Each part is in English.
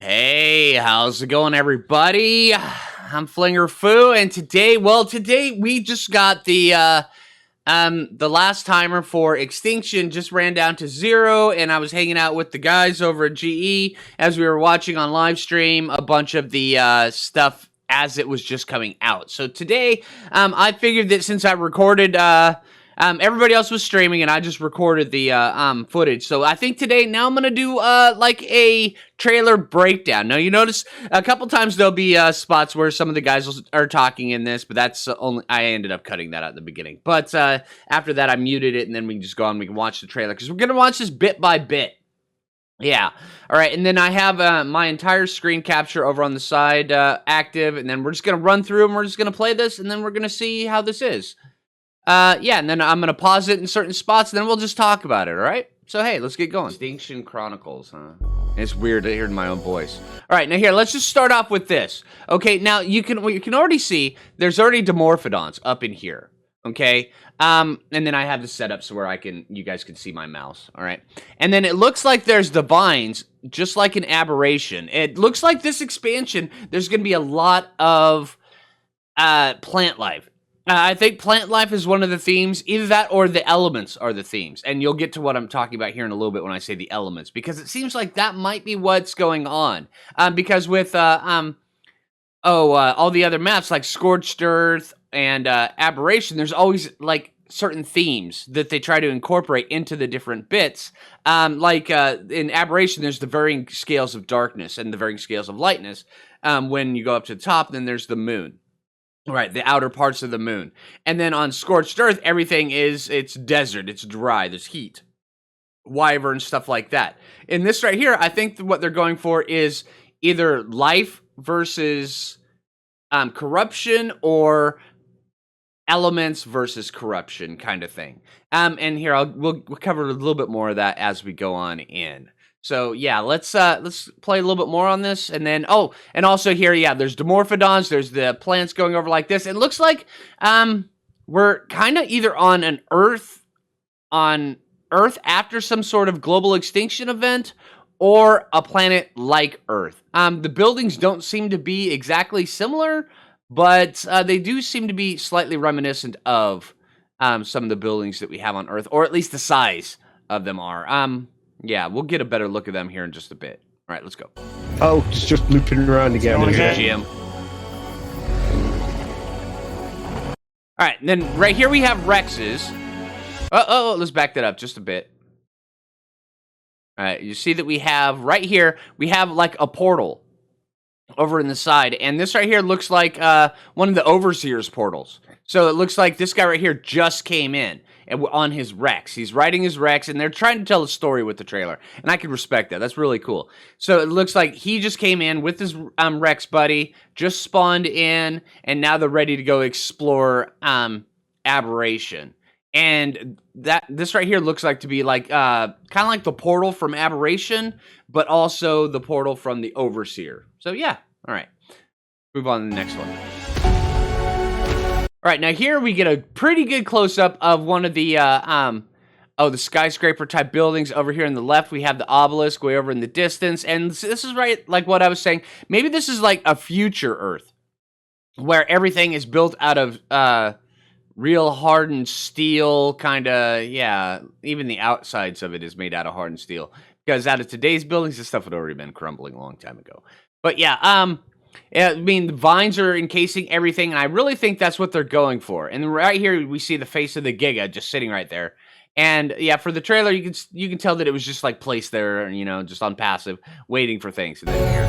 Hey, how's it going, everybody? I'm Phlinger Phoo, and today we just got the last timer for Extinction just ran down to 0, and I was hanging out with the guys over at GE as we were watching on live stream a bunch of the stuff as it was just coming out. So today, I figured that since I recorded everybody else was streaming, and I just recorded the footage. So I think today, now I'm gonna do like a trailer breakdown. Now you notice a couple times there'll be spots where some of the guys are talking in this, but that's only I ended up cutting that out at the beginning. But after that, I muted it, and then we can just go on and we can watch the trailer because we're gonna watch this bit by bit. Yeah. All right. And then I have my entire screen capture over on the side active, and then we're just gonna run through and we're just gonna play this, and then we're gonna see how this is. Yeah, and then I'm going to pause it in certain spots, and then we'll just talk about it, all right? So, hey, let's get going. Extinction Chronicles, huh? It's weird to hear my own voice. All right, now here, let's just start off with this. Okay, now you can already see there's already Dimorphodons up in here, okay? And then I have this set up so where you guys can see my mouse, all right? And then it looks like there's the vines, just like an aberration. It looks like this expansion, there's going to be a lot of plant life. I think plant life is one of the themes. Either that or the elements are the themes. And you'll get to what I'm talking about here in a little bit when I say the elements. Because it seems like that might be what's going on. Because with all the other maps like Scorched Earth and Aberration, there's always like certain themes that they try to incorporate into the different bits. In Aberration, there's the varying scales of darkness and the varying scales of lightness. When you go up to the top, then there's the moon. Right, the outer parts of the moon. And then on Scorched Earth, it's desert, it's dry, there's heat. Wyvern, stuff like that. In this right here, I think what they're going for is either life versus corruption or elements versus corruption kind of thing. And here, we'll cover a little bit more of that as we go on in. So yeah, let's play a little bit more on this, and then and also here, yeah, there's Dimorphodons, there's the plants going over like this. It looks like we're kind of either on Earth after some sort of global extinction event, or a planet like Earth. The buildings don't seem to be exactly similar, but they do seem to be slightly reminiscent of some of the buildings that we have on Earth, or at least the size of them are. Yeah, we'll get a better look at them here in just a bit. All right, let's go. Oh, it's just looping around again. Jim. All right, and then right here we have Rexes. Let's back that up just a bit. All right, you see that we have right here, we have like a portal over in the side, and this right here looks like one of the Overseer's portals. So it looks like this guy right here just came in on his Rex. He's riding his Rex, and they're trying to tell a story with the trailer, and I can respect that. That's really cool. So it looks like he just came in with his Rex buddy, just spawned in, and now they're ready to go explore Aberration. And this right here looks like to be like kind of like the portal from Aberration, but also the portal from the Overseer. So yeah, all right. Move on to the next one. All right, now here we get a pretty good close-up of one of the, the skyscraper-type buildings. Over here on the left, we have the obelisk way over in the distance. And this is right, like what I was saying. Maybe this is like a future Earth, where everything is built out of real hardened steel, kind of, yeah. Even the outsides of it is made out of hardened steel. Because out of today's buildings, this stuff had already been crumbling a long time ago. But yeah, I mean, the vines are encasing everything, and I really think that's what they're going for. And right here, we see the face of the Giga just sitting right there. And yeah, for the trailer, you can tell that it was just like placed there, you know, just on passive, waiting for things. And then here.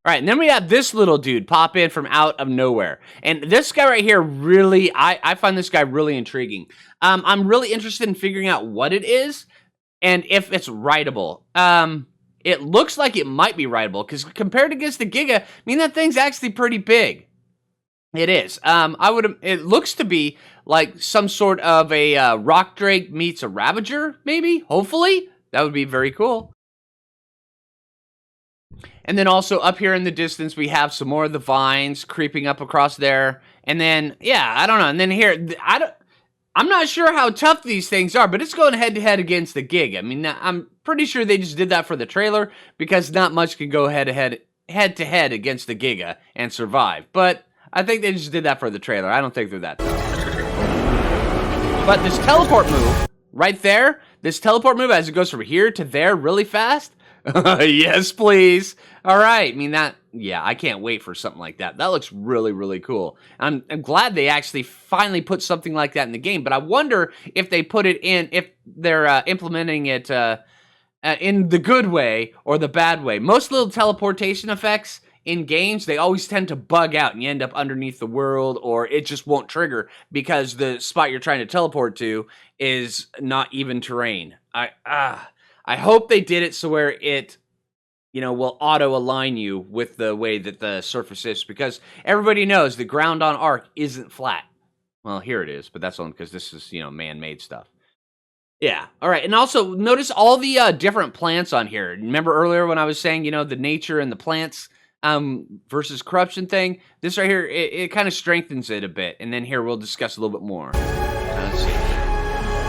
All right, and then we have this little dude pop in from out of nowhere. And this guy right here really, I find this guy really intriguing. I'm really interested in figuring out what it is and if it's writable. It looks like it might be rideable, because compared against the Giga, I mean, that thing's actually pretty big. It is. It looks to be like some sort of a Rock Drake meets a Ravager, maybe? Hopefully. That would be very cool. And then also up here in the distance, we have some more of the vines creeping up across there. And then, yeah, I don't know. And then here, I'm not sure how tough these things are, but it's going head-to-head against the Giga. I mean, I'm pretty sure they just did that for the trailer because not much can go head-to-head against the Giga and survive. But I think they just did that for the trailer. I don't think they're that tough. But this teleport move right there, this teleport move as it goes from here to there really fast, yes, please. All right. I mean, yeah, I can't wait for something like that. That looks really, really cool. I'm glad they actually finally put something like that in the game, but I wonder if they put it in, if they're implementing it in the good way or the bad way. Most little teleportation effects in games, they always tend to bug out and you end up underneath the world, or it just won't trigger because the spot you're trying to teleport to is not even terrain. I hope they did it so where it, will auto-align you with the way that the surface is, because everybody knows the ground on Ark isn't flat. Well, here it is, but that's only because this is, man-made stuff. Yeah, all right, and also notice all the different plants on here. Remember earlier when I was saying, the nature and the plants versus corruption thing? This right here, it kind of strengthens it a bit, and then here we'll discuss a little bit more. Let's see.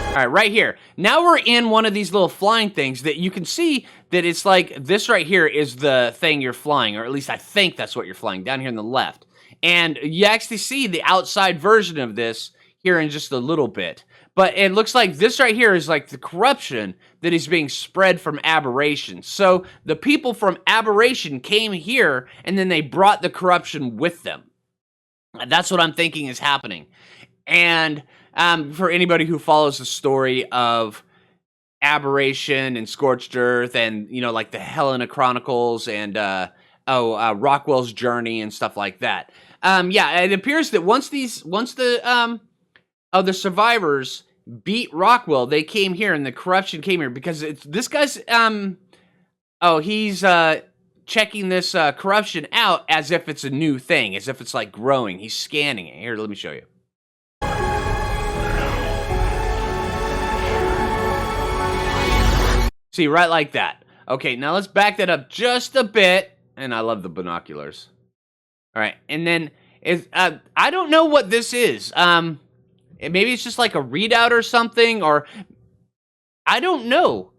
All right, right here. Now we're in one of these little flying things that you can see that it's like this right here is the thing you're flying, or at least I think that's what you're flying, down here on the left. And you actually see the outside version of this here in just a little bit. But it looks like this right here is like the corruption that is being spread from Aberration. So the people from Aberration came here, and then they brought the corruption with them. That's what I'm thinking is happening. And for anybody who follows the story of Aberration and Scorched Earth and, like the Helena Chronicles and, Rockwell's Journey and stuff like that. Yeah, it appears that once the survivors beat Rockwell, they came here and the corruption came here because this guy's, he's checking this corruption out as if it's a new thing, as if it's like growing. He's scanning it. Here, let me show you. See, right like that. Okay, now let's back that up just a bit. And I love the binoculars. All right, and then I don't know what this is. Maybe it's just like a readout or something, or I don't know.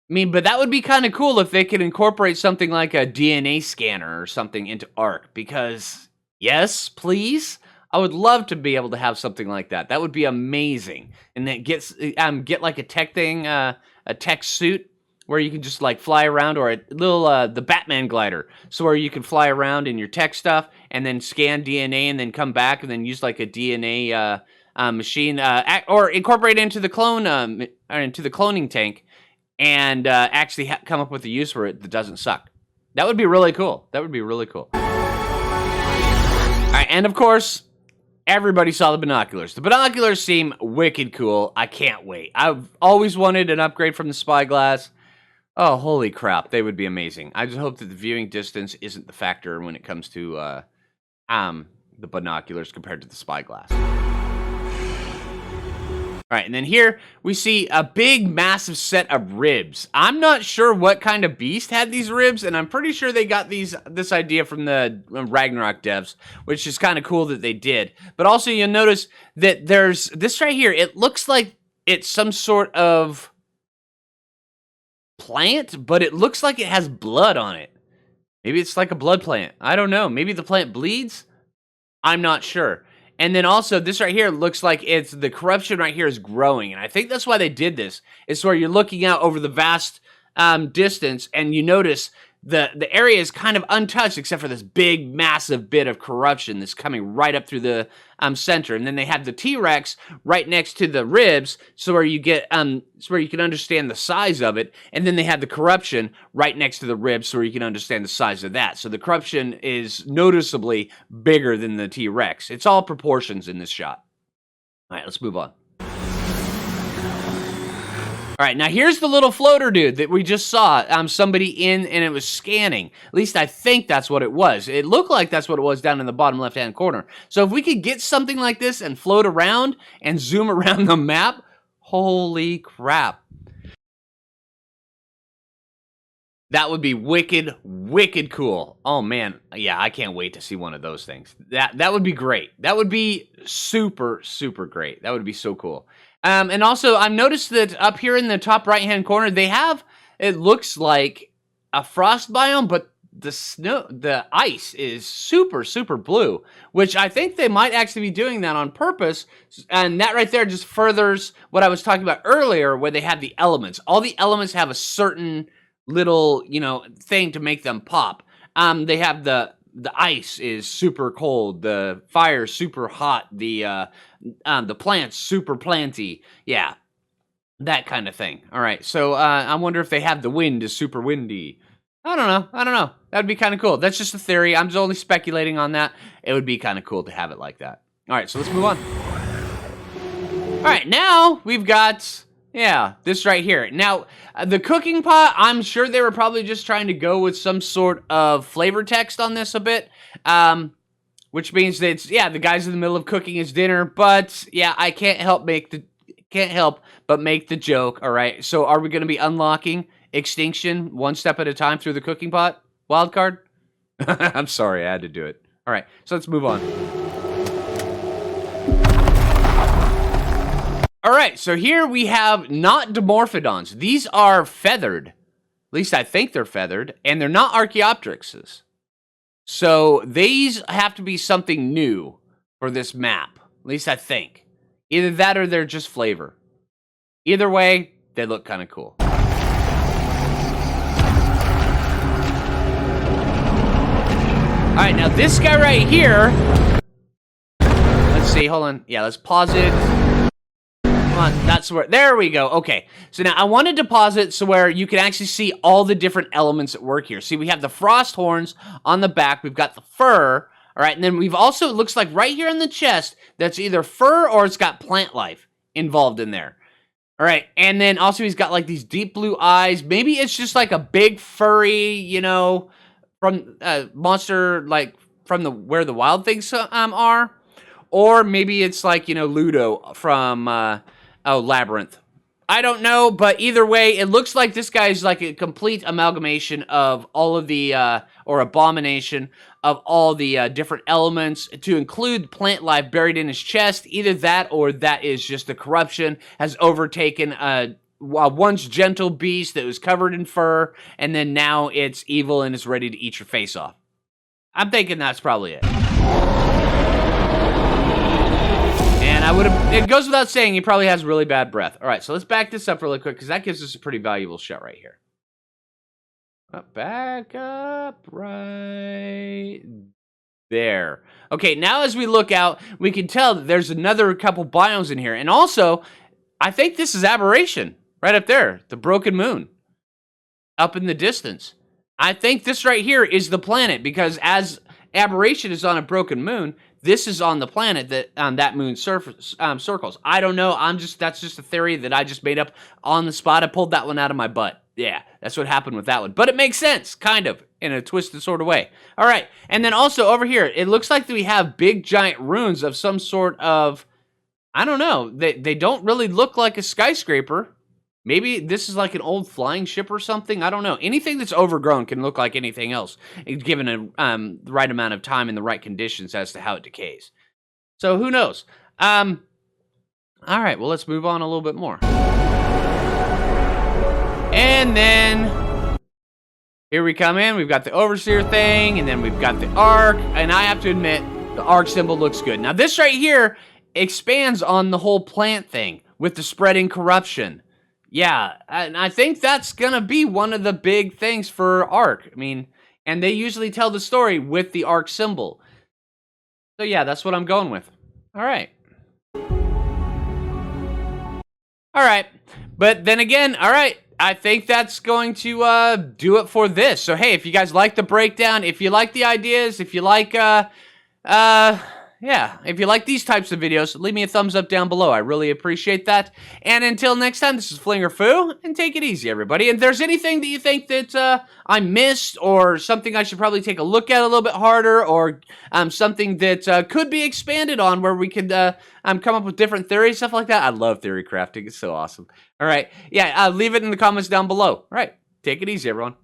I mean, but that would be kind of cool if they could incorporate something like a DNA scanner or something into Ark. Because yes, please. I would love to be able to have something like that. That would be amazing. And then get like a tech thing, a tech suit where you can just like fly around, or a little the Batman glider, so where you can fly around in your tech stuff and then scan DNA and then come back and then use like a DNA machine, or incorporate it into the cloning tank and actually come up with a use for it that doesn't suck. That would be really cool. That would be really cool. All right, and of course, everybody saw the binoculars. The binoculars seem wicked cool. I can't wait. I've always wanted an upgrade from the spyglass. Oh, holy crap. They would be amazing. I just hope that the viewing distance isn't the factor when it comes to the binoculars compared to the spyglass. All right, and then here we see a big, massive set of ribs. I'm not sure what kind of beast had these ribs, and I'm pretty sure they got this idea from the Ragnarok devs, which is kind of cool that they did. But also, you'll notice that there's this right here. It looks like it's some sort of plant, but it looks like it has blood on it. Maybe it's like a blood plant. I don't know. Maybe the plant bleeds? I'm not sure. And then also, this right here looks like it's the corruption right here is growing. And I think that's why they did this. It's where you're looking out over the vast distance, and you notice the area is kind of untouched except for this big, massive bit of corruption that's coming right up through the center. And then they have the T-Rex right next to the ribs, so where you get so where you can understand the size of it. And then they have the corruption right next to the ribs, so where you can understand the size of that. So the corruption is noticeably bigger than the T-Rex. It's all proportions in this shot. All right, let's move on. All right, now here's the little floater dude that we just saw somebody in, and it was scanning. At least I think that's what it was. It looked like that's what it was down in the bottom left-hand corner. So if we could get something like this and float around and zoom around the map, holy crap. That would be wicked, wicked cool. Oh man, yeah, I can't wait to see one of those things. That would be great. That would be super, super great. That would be so cool. And also, I've noticed that up here in the top right-hand corner, they have, it looks like a frost biome, but the ice is super, super blue, which I think they might actually be doing that on purpose. And that right there just furthers what I was talking about earlier, where they have the elements. All the elements have a certain little, thing to make them pop. They have the ice is super cold, the fire super hot, the plants super planty. Yeah, that kind of thing. All right, so I wonder if they have the wind is super windy. I don't know. That'd be kind of cool. That's just a theory. I'm just only speculating on that. It would be kind of cool to have it like that. All right, so let's move on. All right, now we've got, this right here. Now, the cooking pot, I'm sure they were probably just trying to go with some sort of flavor text on this a bit, which means that it's, the guy's in the middle of cooking his dinner, but, I can't help but make the joke, all right? So are we going to be unlocking Extinction one step at a time through the cooking pot? Wildcard? I'm sorry, I had to do it. All right, so let's move on. All right, so here we have not Dimorphodons. These are feathered. At least I think they're feathered, and they're not Archaeopteryxes. So these have to be something new for this map. At least I think. Either that or they're just flavor. Either way, they look kind of cool. All right, now this guy right here. Let's see, hold on. Yeah, let's pause it. Come on, that's where, there we go. Okay, so now I wanted to pause it so where you can actually see all the different elements at work here. See, we have the frost horns on the back. We've got the fur. All right, and then we've also, it looks like right here in the chest, that's either fur or it's got plant life involved in there. All right, and then also he's got like these deep blue eyes. Maybe it's just like a big furry, from monster, like from where the wild things are. Or maybe it's like, Ludo from Labyrinth. I don't know, but either way, it looks like this guy's like a complete amalgamation of all of the, or abomination of all the different elements, to include plant life buried in his chest. Either that or that is just the corruption has overtaken a once gentle beast that was covered in fur, and then now it's evil and is ready to eat your face off. I'm thinking that's probably it. And it goes without saying, he probably has really bad breath. All right, so let's back this up really quick, because that gives us a pretty valuable shot right here. Back up right there. Okay, now as we look out, we can tell that there's another couple biomes in here. And also, I think this is Aberration, right up there, the broken moon, up in the distance. I think this right here is the planet, because as Aberration is on a broken moon, this is on the planet that that moon surface circles. I don't know. That's just a theory that I just made up on the spot. I pulled that one out of my butt. Yeah, that's what happened with that one. But it makes sense, kind of, in a twisted sort of way. All right, and then also over here, it looks like we have big giant ruins of some sort of, I don't know. They don't really look like a skyscraper. Maybe this is like an old flying ship or something. I don't know. Anything that's overgrown can look like anything else, given the right amount of time and the right conditions as to how it decays. So who knows? All right, well, let's move on a little bit more. And then here we come in. We've got the Overseer thing, and then we've got the Ark. And I have to admit, the Ark symbol looks good. Now, this right here expands on the whole plant thing with the spreading corruption. Yeah, and I think that's going to be one of the big things for Ark. I mean, and they usually tell the story with the Ark symbol. So yeah, that's what I'm going with. All right. All right. But then again, all right, I think that's going to do it for this. So hey, if you guys like the breakdown, if you like the ideas, if you like if you like these types of videos, leave me a thumbs up down below. I really appreciate that. And until next time, this is Phlinger Phoo, and take it easy, everybody. And if there's anything that you think that I missed, or something I should probably take a look at a little bit harder, or something that could be expanded on, where we could come up with different theories, stuff like that. I love theory crafting. It's so awesome. All right. Yeah, leave it in the comments down below. All right. Take it easy, everyone.